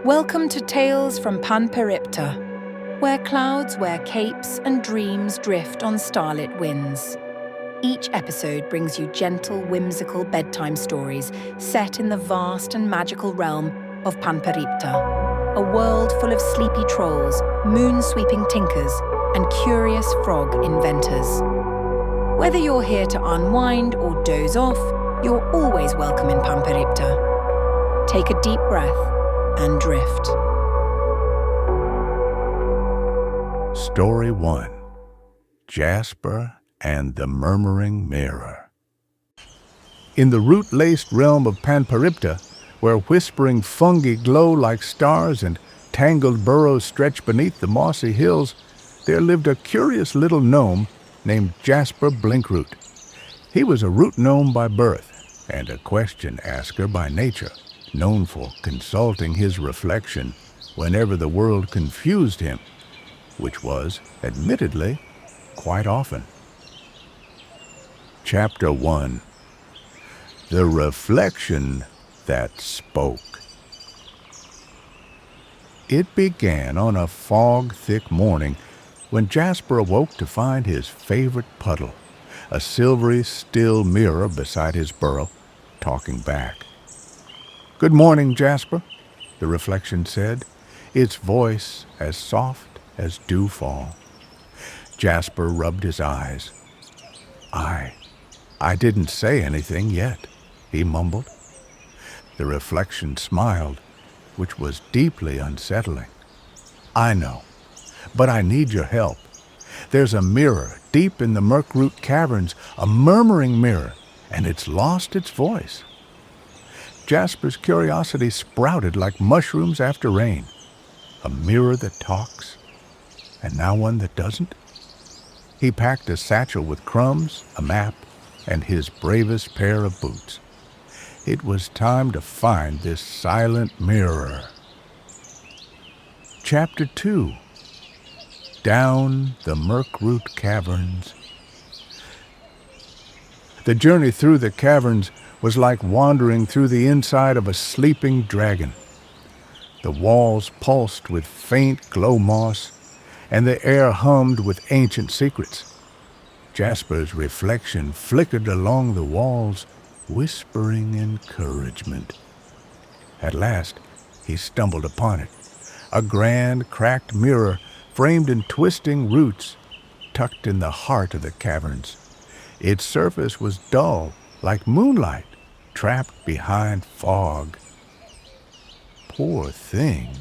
Welcome to Tales from Panperipta, where clouds wear capes and dreams drift on starlit winds. Each episode brings you gentle, whimsical bedtime stories set in the vast and magical realm of Panperipta, a world full of sleepy trolls, moon-sweeping tinkers, and curious frog inventors. Whether you're here to unwind or doze off, you're always welcome in Panperipta. Take a deep breath and drift. Story 1. Jasper and the Murmuring Mirror. In the root-laced realm of Panperipta, where whispering fungi glow like stars and tangled burrows stretch beneath the mossy hills, there lived a curious little gnome named Jasper Blinkroot. He was a root gnome by birth and a question-asker by nature, known for consulting his reflection whenever the world confused him, which was, admittedly, quite often. Chapter 1. The Reflection That Spoke. It began on a fog-thick morning when Jasper awoke to find his favorite puddle, a silvery, still mirror beside his burrow, talking back. "Good morning, Jasper," the reflection said, its voice as soft as dewfall. Jasper rubbed his eyes. I didn't say anything yet," he mumbled. The reflection smiled, which was deeply unsettling. "I know, but I need your help. There's a mirror deep in the Murkroot caverns, a murmuring mirror, and it's lost its voice." Jasper's curiosity sprouted like mushrooms after rain. A mirror that talks, and now one that doesn't? He packed a satchel with crumbs, a map, and his bravest pair of boots. It was time to find this silent mirror. Chapter 2. Down the Murkroot Caverns. The journey through the caverns was like wandering through the inside of a sleeping dragon. The walls pulsed with faint glow moss, and the air hummed with ancient secrets. Jasper's reflection flickered along the walls, whispering encouragement. At last, he stumbled upon it, a grand, cracked mirror framed in twisting roots, tucked in the heart of the caverns. Its surface was dull, like moonlight, trapped behind fog. "Poor thing,"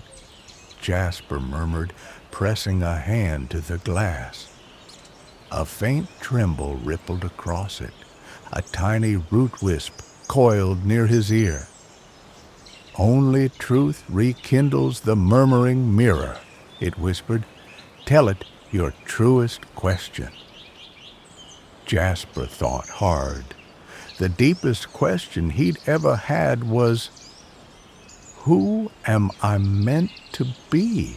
Jasper murmured, pressing a hand to the glass. A faint tremble rippled across it. A tiny root wisp coiled near his ear. "Only truth rekindles the murmuring mirror," it whispered. "Tell it your truest question." Jasper thought hard. The deepest question he'd ever had was, "Who am I meant to be?"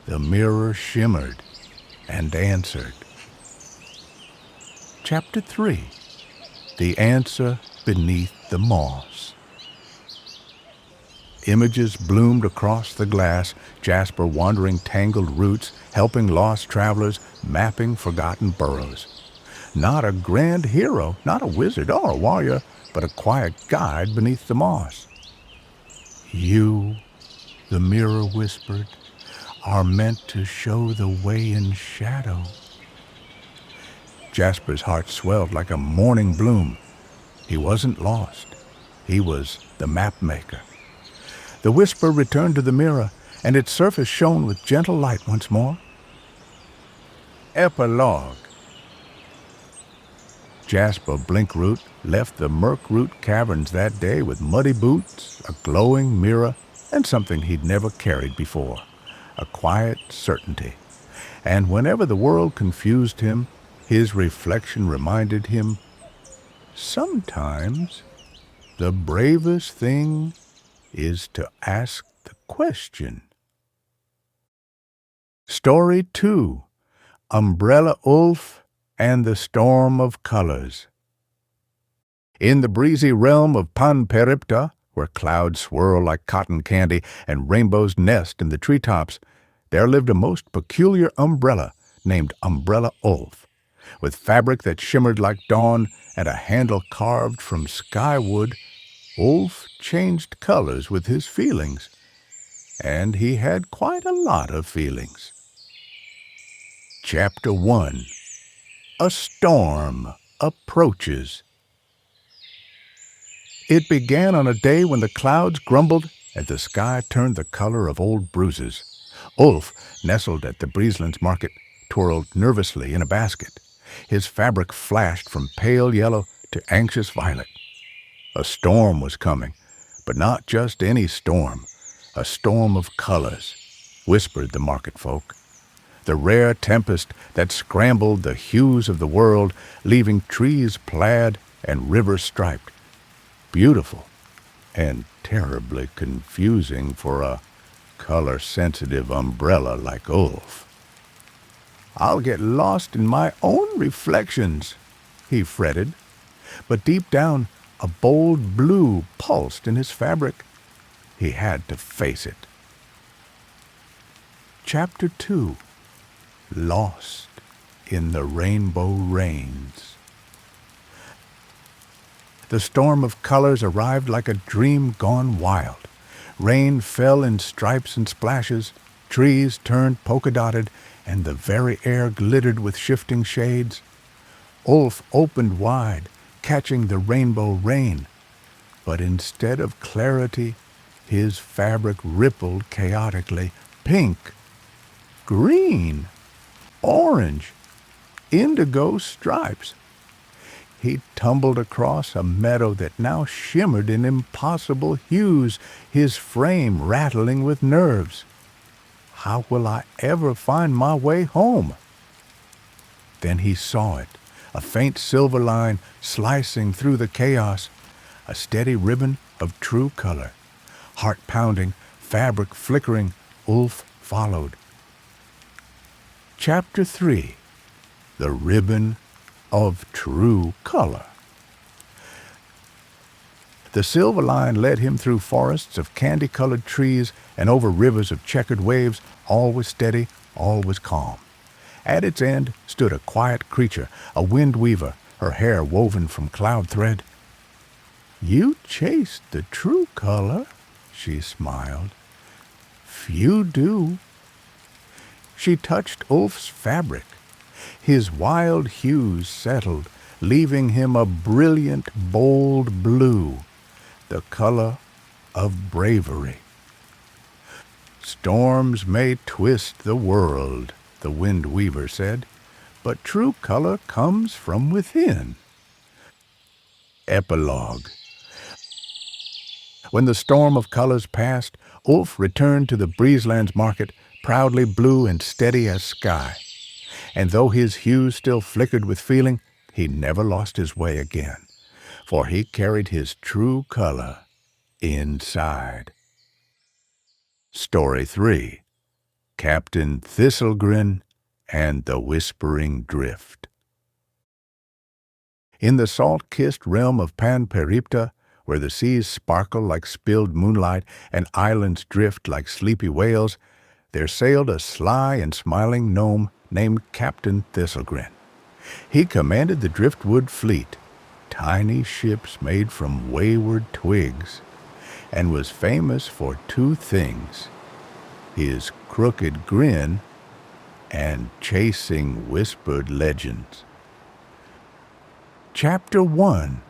The mirror shimmered and answered. Chapter 3. The Answer Beneath the Moss. Images bloomed across the glass, Jasper wandering tangled roots, helping lost travelers, mapping forgotten burrows. Not a grand hero, not a wizard or a warrior, but a quiet guide beneath the moss. "You," the mirror whispered, "are meant to show the way in shadow." Jasper's heart swelled like a morning bloom. He wasn't lost. He was the map maker. The whisper returned to the mirror, and its surface shone with gentle light once more. Epilogue. Jasper Blinkroot left the Murkroot caverns that day with muddy boots, a glowing mirror, and something he'd never carried before, a quiet certainty. And whenever the world confused him, his reflection reminded him, sometimes the bravest thing is to ask the question. Story 2. Umbrella Ulf and the Storm of Colors. In the breezy realm of Panperipta, where clouds swirl like cotton candy and rainbows nest in the treetops, there lived a most peculiar umbrella named Umbrella Ulf, with fabric that shimmered like dawn and a handle carved from skywood. Ulf changed colors with his feelings, and he had quite a lot of feelings. Chapter 1. A Storm Approaches. It began on a day when the clouds grumbled and the sky turned the color of old bruises. Ulf, nestled at the Breezelands market, twirled nervously in a basket. His fabric flashed from pale yellow to anxious violet. A storm was coming, but not just any storm. A storm of colors, whispered the market folk. The rare tempest that scrambled the hues of the world, leaving trees plaid and rivers striped. Beautiful and terribly confusing for a color-sensitive umbrella like Ulf. "I'll get lost in my own reflections," he fretted, but deep down a bold blue pulsed in his fabric. He had to face it. Chapter 2. Lost in the Rainbow Rains. The storm of colors arrived like a dream gone wild. Rain fell in stripes and splashes, trees turned polka-dotted, and the very air glittered with shifting shades. Ulf opened wide, catching the rainbow rain, but instead of clarity, his fabric rippled chaotically, pink, green, orange, indigo stripes. He tumbled across a meadow that now shimmered in impossible hues, his frame rattling with nerves. How will I ever find my way home? Then he saw it, a faint silver line slicing through the chaos, a steady ribbon of true color. Heart pounding, fabric flickering, Ulf followed. Chapter 3. The Ribbon of True Color. The silver line led him through forests of candy-colored trees and over rivers of checkered waves. All was steady, all was calm. At its end stood a quiet creature, a wind weaver, her hair woven from cloud thread. "You chased the true color," she smiled. "Few do." She touched Ulf's fabric. His wild hues settled, leaving him a brilliant, bold blue, the color of bravery. "Storms may twist the world," the wind weaver said, "but true color comes from within." Epilogue. When the storm of colors passed, Ulf returned to the Breezelands market, proudly blue and steady as sky. And though his hues still flickered with feeling, he never lost his way again, for he carried his true color inside. Story 3. Captain Thistlegrin and the Whispering Drift. In the salt-kissed realm of Panperipta, where the seas sparkle like spilled moonlight and islands drift like sleepy whales, there sailed a sly and smiling gnome named Captain Thistlegrin. He commanded the driftwood fleet, tiny ships made from wayward twigs, and was famous for two things: his crooked grin and chasing whispered legends. Chapter 1.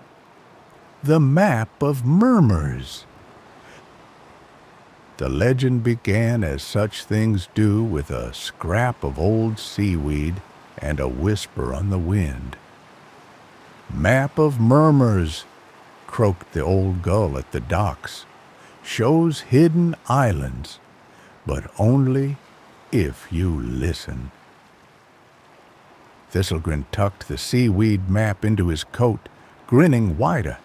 The Map of Murmurs. The legend began as such things do, with a scrap of old seaweed and a whisper on the wind. "Map of Murmurs," croaked the old gull at the docks, "shows hidden islands, but only if you listen." Thistlegrin tucked the seaweed map into his coat, grinning wider.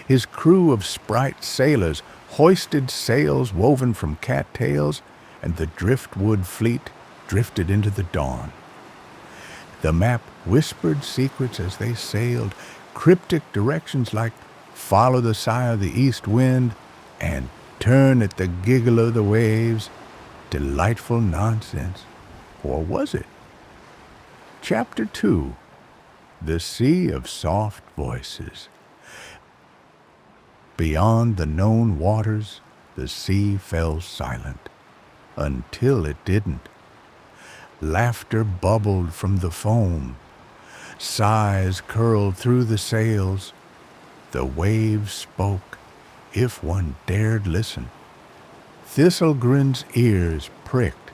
His crew of sprite sailors hoisted sails woven from cattails, and the driftwood fleet drifted into the dawn. The map whispered secrets as they sailed, cryptic directions like "follow the sigh of the east wind," and turn at the giggle of the waves. Delightful nonsense. Or was it? Chapter 2. The Sea of Soft Voices. Beyond the known waters, the sea fell silent, until it didn't. Laughter bubbled from the foam. Sighs curled through the sails. The waves spoke, if one dared listen. Thistlegrin's ears pricked.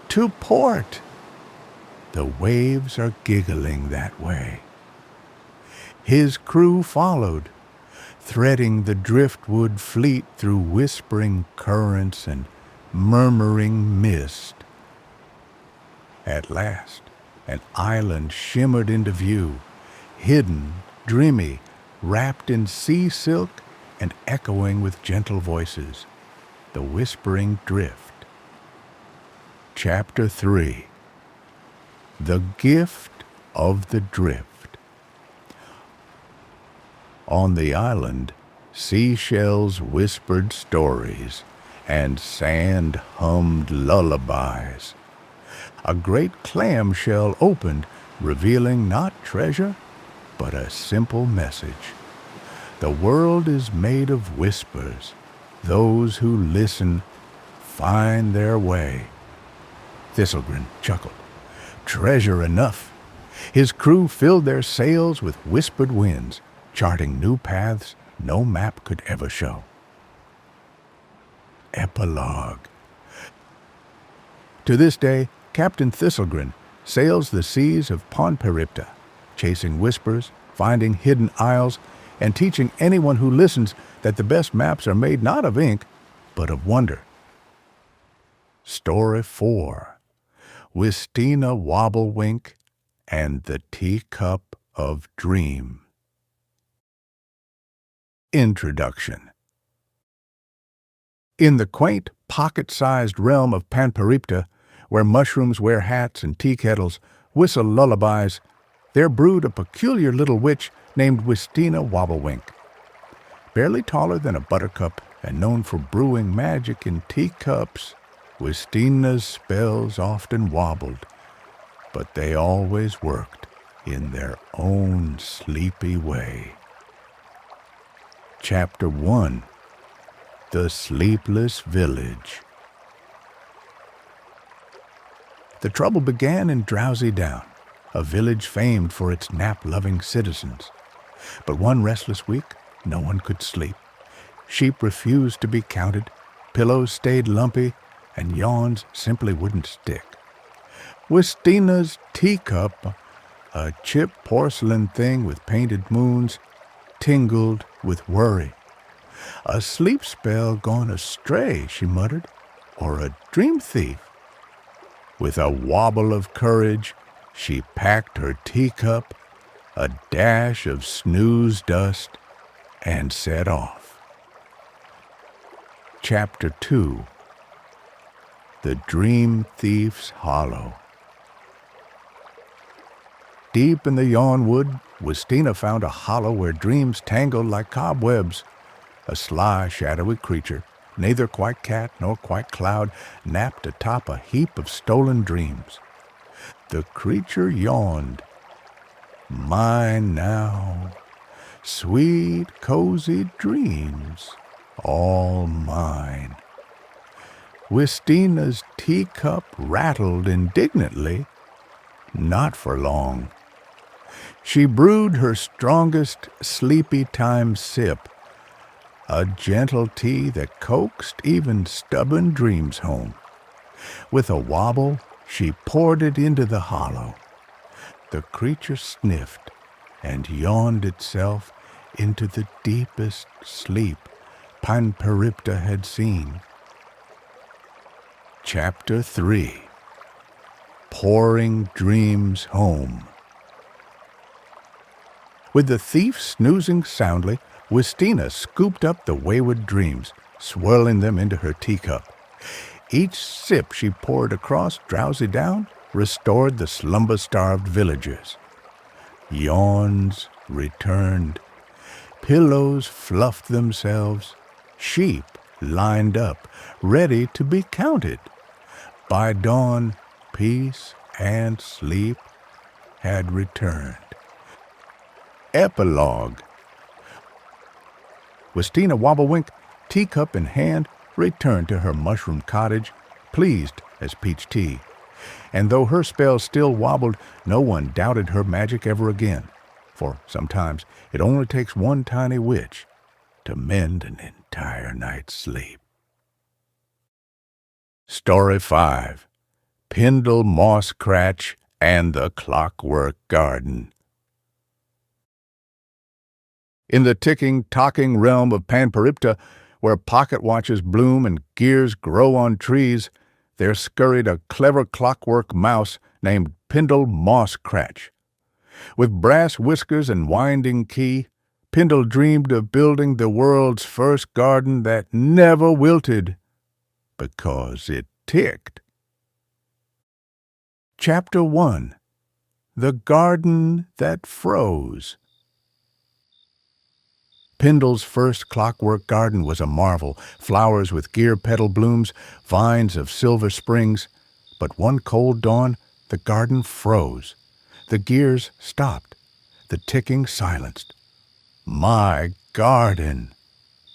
To port! The waves are giggling that way. His crew followed, threading the driftwood fleet through whispering currents and murmuring mist. At last, an island shimmered into view, hidden, dreamy, wrapped in sea silk and echoing with gentle voices, the whispering drift. Chapter 3. The Gift of the Drift. On the island, seashells whispered stories, and sand hummed lullabies. A great clamshell opened, revealing not treasure, but a simple message. The world is made of whispers. Those who listen find their way. Thistlegrin chuckled. Treasure enough. His crew filled their sails with whispered winds, charting new paths no map could ever show. Epilogue. To this day, Captain Thistlegrin sails the seas of Panperipta, chasing whispers, finding hidden isles, and teaching anyone who listens that the best maps are made not of ink, but of wonder. Story 4. Wistina Wobblewink and the Teacup of Dream. Introduction. In the quaint, pocket-sized realm of Panperipta, where mushrooms wear hats and tea kettles, whistle lullabies, there brewed a peculiar little witch named Wistina Wobblewink. Barely taller than a buttercup and known for brewing magic in teacups, Wistina's spells often wobbled, but they always worked in their own sleepy way. Chapter 1. The Sleepless Village. The trouble began in Drowsy Down, a village famed for its nap-loving citizens. But one restless week, no one could sleep. Sheep refused to be counted, pillows stayed lumpy, and yawns simply wouldn't stick. Wistina's teacup, a chipped porcelain thing with painted moons, tingled with worry. A sleep spell gone astray, she muttered, or a dream thief. With a wobble of courage, she packed her teacup, a dash of snooze dust, and set off. Chapter 2. The Dream Thief's Hollow. Deep in the yawn wood, Wistina found a hollow where dreams tangled like cobwebs. A sly, shadowy creature, neither quite cat nor quite cloud, napped atop a heap of stolen dreams. The creature yawned. Mine now, sweet, cozy dreams, all mine. Wistina's teacup rattled indignantly. Not for long. She brewed her strongest sleepy time sip, a gentle tea that coaxed even stubborn dreams home. With a wobble, she poured it into the hollow. The creature sniffed and yawned itself into the deepest sleep Panperipta had seen. Chapter 3. Pouring Dreams Home. With the thief snoozing soundly, Wistina scooped up the wayward dreams, swirling them into her teacup. Each sip she poured across Drowsy Down restored the slumber-starved villagers. Yawns returned. Pillows fluffed themselves. sheep lined up, ready to be counted. By dawn, peace and sleep had returned. Epilogue. Wistina Wobblewink, teacup in hand, returned to her mushroom cottage, pleased as peach tea. And though her spell still wobbled, no one doubted her magic ever again, for sometimes it only takes one tiny witch to mend an entire night's sleep. Story 5. Pendle Mosscratch and the Clockwork Garden. In the ticking, talking realm of Panperipta, where pocket watches bloom and gears grow on trees, there scurried a clever clockwork mouse named Pendle Mosscratch. With brass whiskers and winding key, Pendle dreamed of building the world's first garden that never wilted, because it ticked. Chapter 1. The Garden That Froze. Pendle's first clockwork garden was a marvel, flowers with gear-petal blooms, vines of silver springs. But one cold dawn, the garden froze. The gears stopped, the ticking silenced. "My garden,"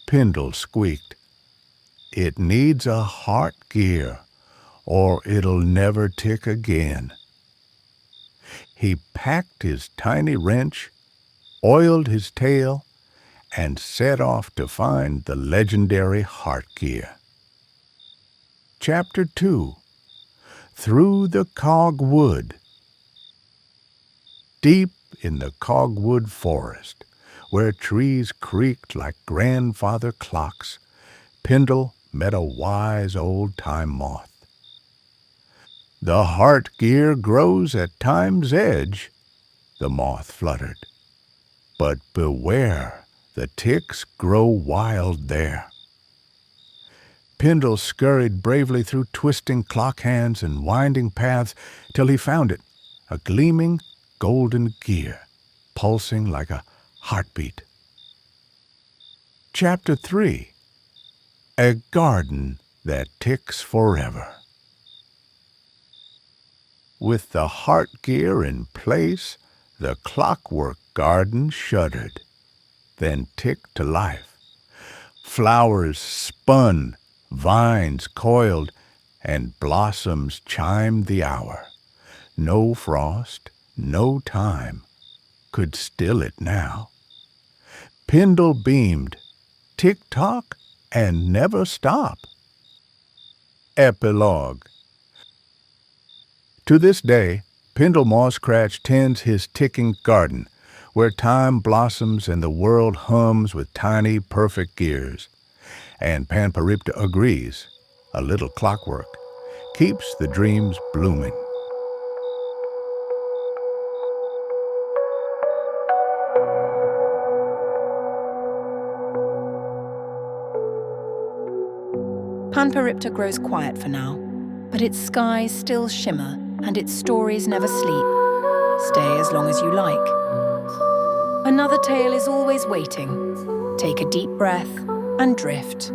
Pendle squeaked. "It needs a heart gear, or it'll never tick again." He packed his tiny wrench, oiled his tail, and set off to find the legendary heart gear. Chapter 2. Through the Cogwood. Deep in the cogwood forest, where trees creaked like grandfather clocks, Pendle met a wise old-time moth. "The heart gear grows at time's edge," the moth fluttered. "But beware, the ticks grow wild there." Pendle scurried bravely through twisting clock hands and winding paths till he found it, a gleaming golden gear, pulsing like a heartbeat. Chapter 3. A Garden That Ticks Forever. With the heart gear in place, the clockwork garden shuddered, then ticked to life. Flowers spun, vines coiled, and blossoms chimed the hour. No frost, no time could still it now. Pendle beamed, tick-tock, and never stop. Epilogue. To this day, Pendle Mosscratch tends his ticking garden, where time blossoms and the world hums with tiny, perfect gears. And Panperipta agrees, a little clockwork keeps the dreams blooming. Panperipta grows quiet for now, but its skies still shimmer and its stories never sleep. Stay as long as you like. Another tale is always waiting. Take a deep breath and drift.